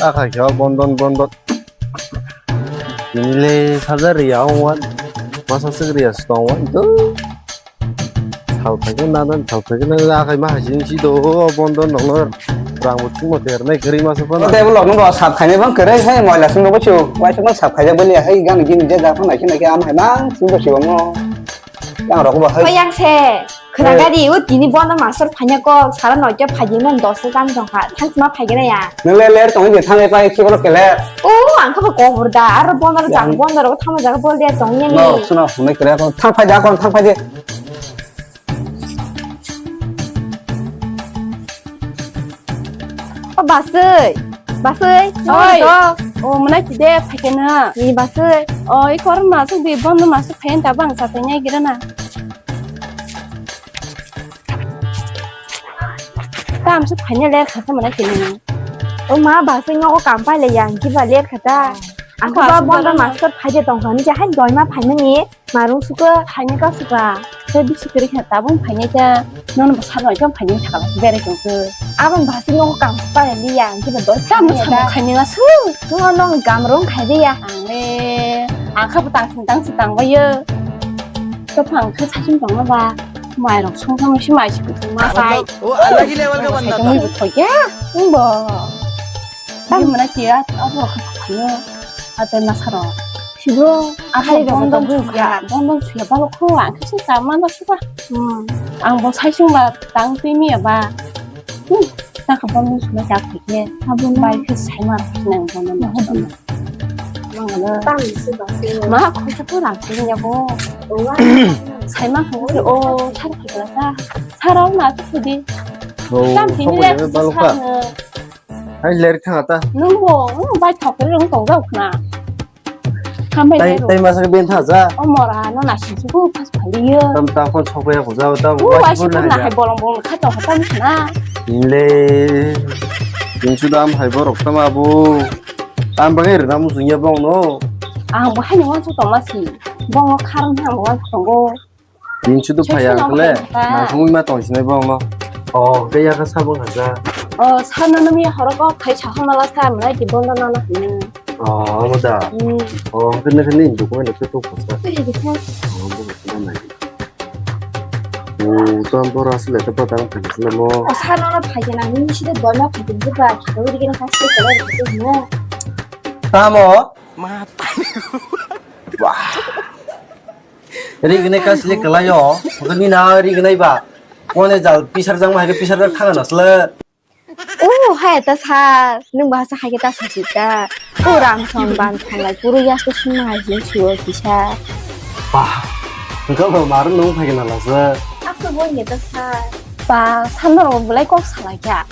아가겨 번돈 이래 사자리야 원 마사스그리야 스톤 또 나는 살펴는 아가이 마신시도 번돈 너는 rambut cuma terne kiri masuk có thể một lần nó sạp khai vẫn kể hay mọi là xung đột chiều quay xuống nó sạp khai ra bên này hay gan gì mình ra phong này cái này cái am hay mang xung đột chiều nó đang đó có hơi 허양새 그나가디 우디니 번도 마서 파냐고 사람 어째 파지면 너스 감 정가ทั้ง 파기래야 nó lên trong cái thang này phải khi có cái lẽ 오안 커버 고부르다 아르 번으로 장 번으로 타면 자가 볼래 정년이 nó nó không kể con thang phải ra con thang phải đi 바스이 어이 mana tidak pakai na 이 바스이 oh ikor masuk di bond masuk pengen tabang satenya kira na tam masuk pengen lihat kata mana kini 엄마 바스이 ngô cảm phải là dạng kia và liệt khata anh có ba 번도 마스크 파제 동건 이제 한 얼마 받느니 마롱 수가 pengen kau suka saya bisa kira kata tabung pengen aja non besar aja pengen cakap beres gitu 아번 바스이 ngô cảm phải là đi dạng kia và đối tam masuk pengen asu ngô nong 감롱 가디야 안에 아까 부당 쓰당 거요 또 방크 사진 방어 봐 마이랑 송송 심하시고 마사이 अलग ही लेवल का बंदा था 정물부터 야 뭐 이게 뭐나 끼야 아버 가요 아들 살아 지금 아버가 bondan juga bondan suya baru kuang kasi sama na suka ang bo saising ba tang timi ba ta ka bondan suya ja kike abon bai ki sai ma nang bondan ba 망을 땅 있어 바스이 막 거기서 또 남기냐고 살만 보고 오 살았다 사람 나도 oh 땀 비닐에 apa lupa 사는 hai leri thang ata 너뭐 말 덮으려 그런 건가 없구나 tay tay masuk ke bentah za 어머라 너 나신주고 파스 발리여 tam ta kon chope ya buza ta 오 wasi 아시고 pun 나 lah 해보롱보롱 카도 하다니까 ile insu dam hai borok tama bu tam bangai rena musuhnya bang no 아뭐 하니 완전 동마시 뭐 카른 한 완전 동고 insu tu payang kle na sungui ma tong sinai bang no oh kaya ka sabang haza 사는 놈이 허러가 거의 자하말라 사람을 기본도 나나 oh muda oh kena inju ko na tu ko sa oh bu kena mai oh tam bora asle ta patang phasle mo 사람을 파기나는 시대 얼마 받은지 봐 우리기는 같이 그래 그러면 tamo mata ri gnai ka sile kala yo ni na ri gnai ba one jal pisar jang ma ke pisar jang thang na sle 오 하야다 사 능바사 하겠다 사실까 오람 선반 탈라 부르야스 신나지 주어 기샤 ba engkau ba marun nong phai na la sa 앞서 보이겠다 사 봐 산으로 몰래 꼭 살아야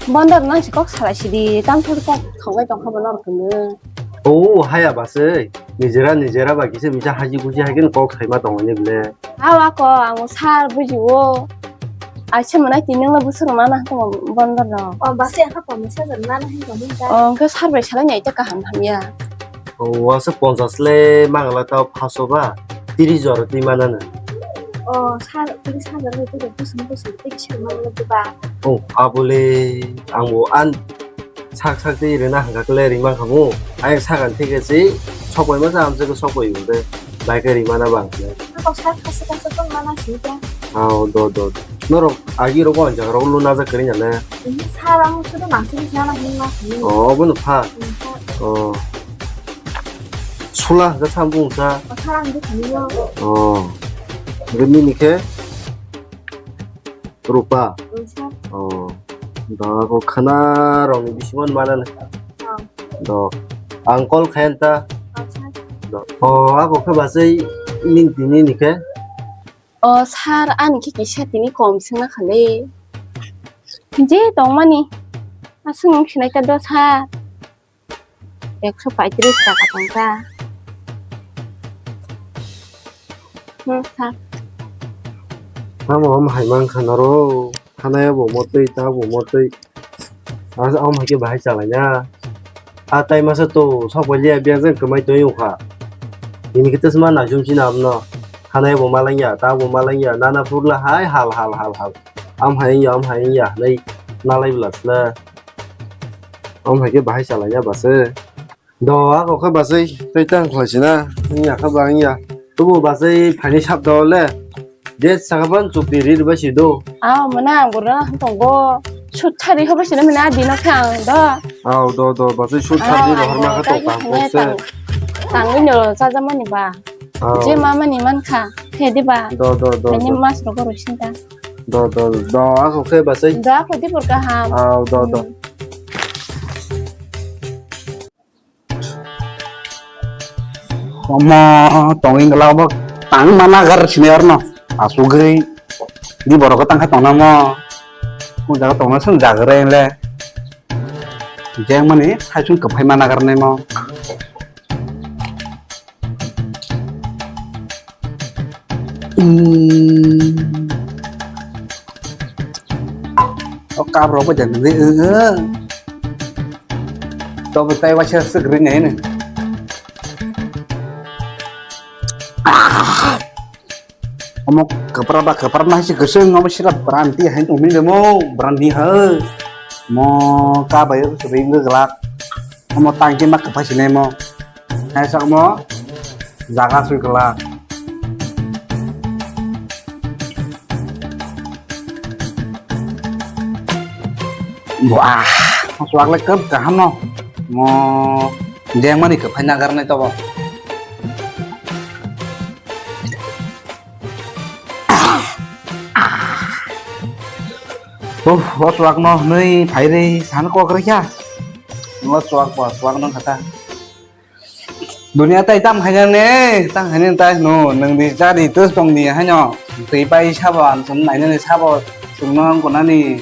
먼저 난 꼭 살아시디 땀 소리 꼭 건강 좀 한번 알아보면 oh haya ba se nijera ba kise misa haji guji hagen kok khai ma tong ne ble 아와고 아무 살 부지고 아침은 아이 뛰는 거 부스러 많아 또 먼저로 어 마세 아까 보면 세서 나는 한 거니까 그 살을 잘하냐 이때까 함이야 oh wa se sponsor sle mang la ta phaso ba tiri jor ti manana 어사 우리 사는 애들이 무슨 되게 싫어하는 거 봐. oh abule angbo an sak de rena hanga kle ringmang khamu ai sagan thegesi chokoi ma jam je ko chokoi ude bai ke ringmana bang le 아까 사 가서 좀 많아 진짜. ah do noro agi ro ko anja ro lu na za kri nya le 사람 수도 많지 않아 했나? oh bunu pha oh sula ga sambung sa 사람도 다니요. Gani ni ke rupa 사 da ko khana rong bisman mana do angkol khenta do ako ke basai ning tini ni ke 살 안에 기기 샷이니 검승나 갈래 이제 동만이 승 신나게 사 액수 파이트리 시작하던가 사 am hai mang khana ro khana ya bo motoi ta bo motoi asa am hai ke bahai chala nya a tai masa to sok bolya bia jeng kamai to yu kha ini kita semua na jum sin am no khana ya bo malang ya ta bo malang ya nana purla hai hal am hai ya nei na lai blas la ông phải cái bài trả lại nha bà sư đó á có các bà sư tôi tăng khỏi xin à nhà các bạn nhà tôi bộ bà sư phải đi sắp đó lẽ để sang bên chụp đi đi bà sư đâu 아, 뭐나 뭐라 한 거고 수차리 해보시는 맨날 디너탕 너 à đó bà sư shoot chặt đi rồi mà cái tổ tàng có xe 당근요 짜자마니 봐 이제 마마니만 가 해디봐 đó 왜냐면 맛으로 고르신다 đó á có cái bà sư 나 어디 볼까 함 đó Omo tongin kalau bak tang mana gar senior no asugai di borok tang ka tong namo ku jaga tong na sang jagre le jeng mani hajun kapai mana gar ne mo ka bro ko jan de to betai wa sher segri ne Omo keperaba sih keseng omo sirap berhenti hain tuh ini demo berhenti he mo kabayo sering gelak omo tangki mak kepas ini mo hai sak mo jaga sui gelak wah masuk lagi ke kaham no mo dia mana kepas nagar nih toh Wah, suak no, nih, pahiri, sana kok kerja. Wah, suak no kata. Dunia tay tam hanya nih, tang hanya tay no, neng di cari terus dong dia hanya. Tipai saban, semua ini saban, semua kona nih.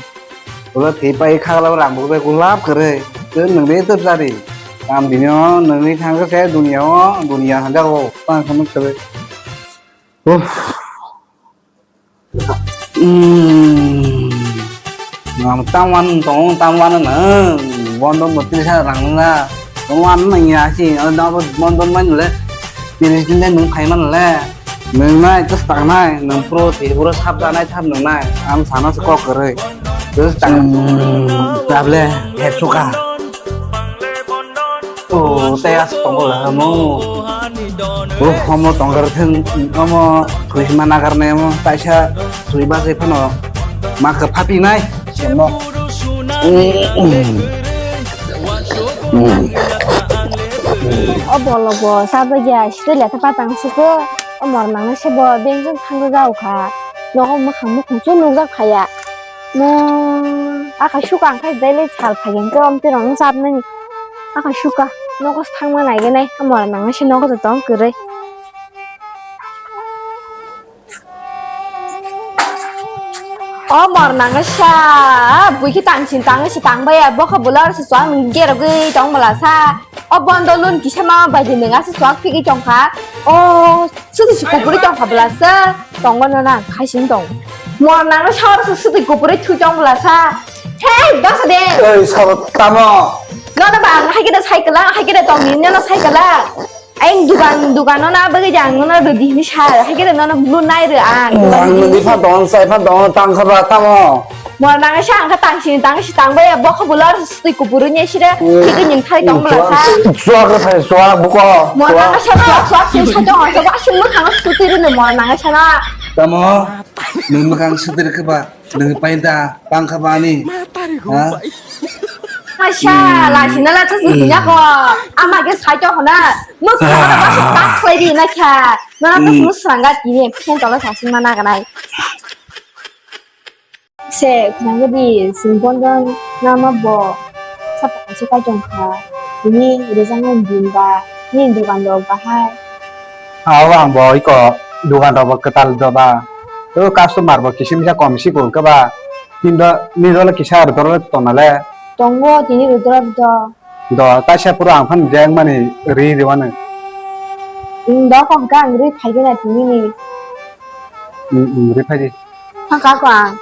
Udah tipai kalau orang bukan kulap kere, terus neng di terus cari. Tam dunia, neng di tangga saya dunia ada kok, pan sama kere. Ngam taman nữa bon don một tí sao rằng là công an mình nhà chị ở đó bon don mình là tiền chính đây nung khai mình là nung này cứ tặng này nung pro thì pro sắp ra này sắp nung này am sana sẽ có rồi cứ tặng làm lên hết suka tay as tong là mo homo tong garden homo kuis mana karena mo tại sao suy ba sẽ phân mà cái papi này xem nó bỏ sao bây giờ sẽ là tháp tăng sức mà nó sẽ bỏ bên trong thang cái rau cả nó không mất không chút luôn rau phải à nó cái sugar cái đấy lấy chả phải những cái ông tên nó sắp nên cái sugar nó có thang mà này cái này mà nó sẽ nó có thể tóm cửa đây mà nàng cái sa bùi cái tang cái tang bây giờ bóc cái bữa là xóa mình kia rồi cái trong mà là sa bọn tôi luôn kỹ mà bây giờ mình ăn xóa cái trong khác sự thì cục bữa trong phải là sa trong cái nào khai心动mà nàng cái sao sự thì cục bữa thu trong là sa hey đó sao đây sao tao nó bảo hay cái đó trong miếng nó sai cái là anh dugan nó bây giờ nó được đi xa hay cái nó luôn nay rồi à mình đi phát đón tăng khắp ra tao mà nàng cái sang cái tăng bây giờ bóc cái bữa thì cũng bữa nhé xí đó thì cái những thay trong là sao xóa cái phải xóa bố co mà nàng cái xóa xí sao cho họ sao quá xung mức hàng số tiền rồi mà nàng cái sao đó tao mình makan setir ke ba dengan painta tăng khắp ra đi hả Masya, là chỉ nó là cái gì nhá cô, mà cái sai cho họ nè, mức nó là sẽ cắt quay đi nè kìa, nó là cái mức sang cái gì nè, hiện tại là sao xin mana cái này, sẽ cái gì xin con đơn, nó mà bỏ, sắp tới sẽ cái trong khá, ini udah jangan jumpa, ini dukan dong bahai, awang boy ko dukan dong ketal dong ba, itu customer bo kisi bisa komisi pun ke ba, tindak ni dong kisah ada tonale. Tunggu, ini udah betul. Đó ta sẽ pura phan jang mani ri di wana Đó còn cái anh thấy cái này thì như ri phai di thằng cá quả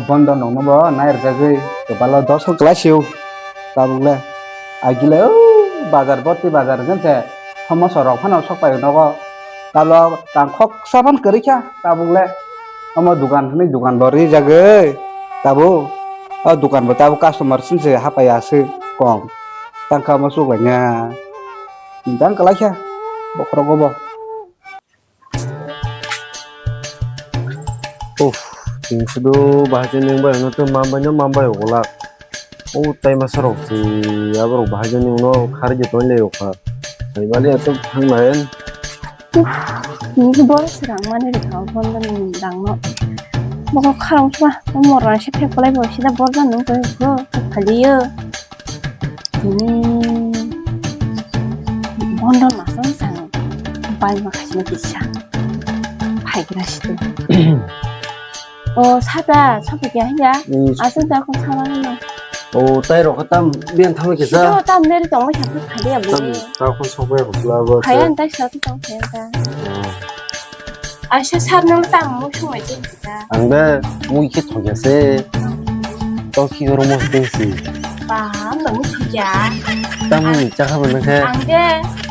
banda nong no ba nair ka ge to bala 10 class siu ta bule agile bazar boti bazar gan se homo sorok phan sok pai no ba ta lo tang khok saban kari kya ta bule homo dukan ni dukan bori jage ta bu dukan betabu customer sinse hapa ya se kong tangka masuk lanya bintang kalah ya bokro gobo 빙수도 마하전님 바이는 또 mambayo golak. tay masarok si abro bahajon님 no kharje tonle yoka. Ay bali ato hangmaen. 이게 뭐였으랑 만일이 더 번는 낭너 뭐가 카랑 좋아 너무 ran 셰페 콜라이 버시다 버전 너무 그거 달리요 번던 마선상 바이마 가시는 기차 발기라시도 사다 처비게 하냐 아선다 공 사랑하나 tayro katam bian thame kisa. 이거 땀 내리 너무 잡고 가리야 뭐 Takon sobe bosla 과연 다 셔도 좀 된다 아셔 사는 땅 무슨 말지 진짜 Angbe mu iki thogese. Toki goro mo tensi. 봐 너무 좋자 Tam ni chaka bana khe. 안돼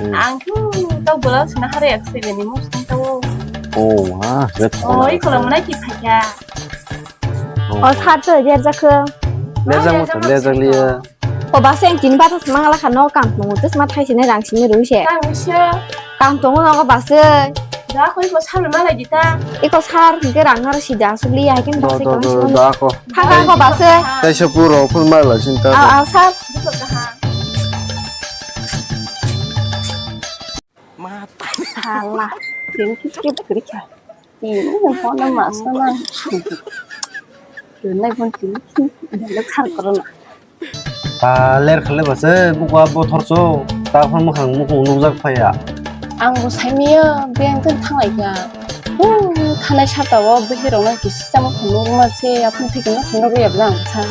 안그 또 불러서나 하루에 액수가 무슨 또 Ve thona. 이거 너무나 기파야 사드 예자크 Lezang mo lezang liya. 바생 진바타 스망라 카노 깡통 뜻 마타이시네 랑신이 루셰 땅이셔 깡통은 너가 바스 나 거기 뭐 살을 말아야겠다 이거 살 이게 랑나르 시자 술리 하긴 바스 깡통 Dako. 하가 거 바스 Tay shapuro phul mal la sin ta. 살 살라 괜히 그렇게 이는 보는 맛은 lần này con tính để nó khăn có rồi ler khale base bukwa bo thorso ta phon mo khang mo ko nujak phaya. 앙고 삶이야 비행든 탕아이야 타나 샤다와 비히로는 기시자모 건너고마치 아픈 피기나 생각이 없나 차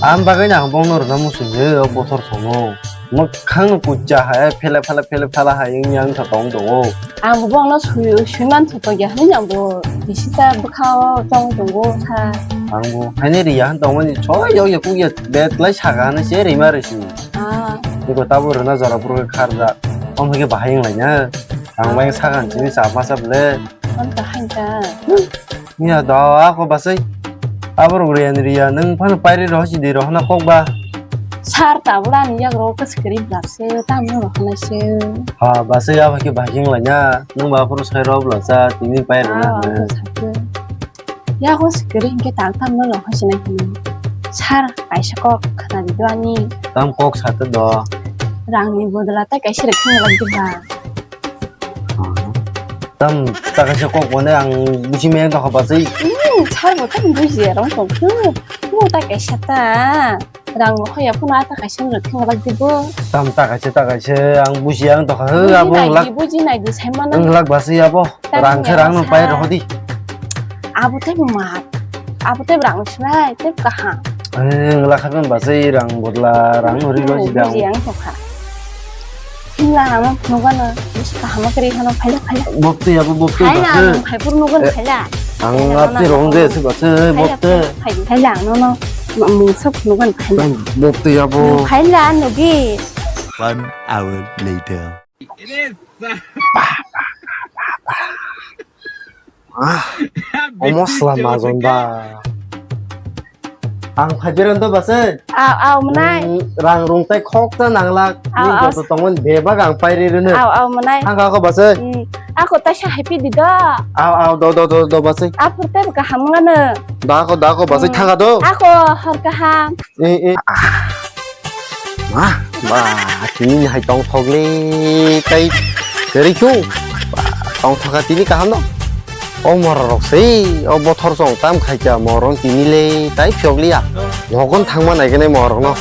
Am baganya bong nor na musu ye bo thorso mo. Mo khang ku cha ha phela ha yang tha tong do. 앙고 봉나 수만 토도게 하느냐 뭐 기시자 부카오 정도고 차 Angbo haneri ya han tong ni cho yo ye ku ye bet lai chaga na se ri mar si. Iko tabu rena jara pur kharda. Om hage bahayang la nya. Ang bang sagan jini sa ma sab le. 언더 한다 Ya da ako basai. Abro riya nang phan pairi ro si de ro hana kok ba. 살다 보라니 약으로 그 스크립 납세 땀으로 하나씩 Basai ya hage bahayang la nya. Nang ba pur sai ro bla sa tini pairi na. 야고 스크립 게 당탐으로 하시네 살 아이셔거 그다니도 아니 Tam kok sa ta do. 랑니 보들라 딱 아이시를 큰 건데 Tam ta ka kok wone ang musimeng ka basai. 잘 못하면 되지 여러분 그딱 아이셨다 랑 허야 푸나 딱 아이시를 큰 건데 Tam ta ka ang musiang to ka abong lak. 이부지 나이 살만한 Ang lak basai abo. Rang kherang no pairi ho di. 아부테 막 아부테 랑 시라이 때가 하 Ang lakhagan basai rang bodla rang hori lo si dang. yang toka hil라면 누가는 무슨 하마 그리 하나 팔려 Bopte ya bopte 팔라 basai. 팔부르 누가는 팔라 Ang ati rong de se basai bopte. 팔라 너너 무섭 누가는 팔라 Bopte ya bo. 팔라 누기 1 hour later. Almost lama zonda. Ang phajiran to basai. 아우 문아이 Rang rong tai khok ta nang lak. Ni to tongon deba gang pairi rene. 아우 문아이 Ang ka ko basai. aku tasha happy dido Aw do basai. aku te ka hamngana Da ko basai thanga do. aku harka ham Ba kini hai tong thog le tai keri chu. Tong thoga tini ka ham no. Morok sei bo thor song tam khai cha morong tini le tai phyok liya. Nogon thangma nai kene morong no.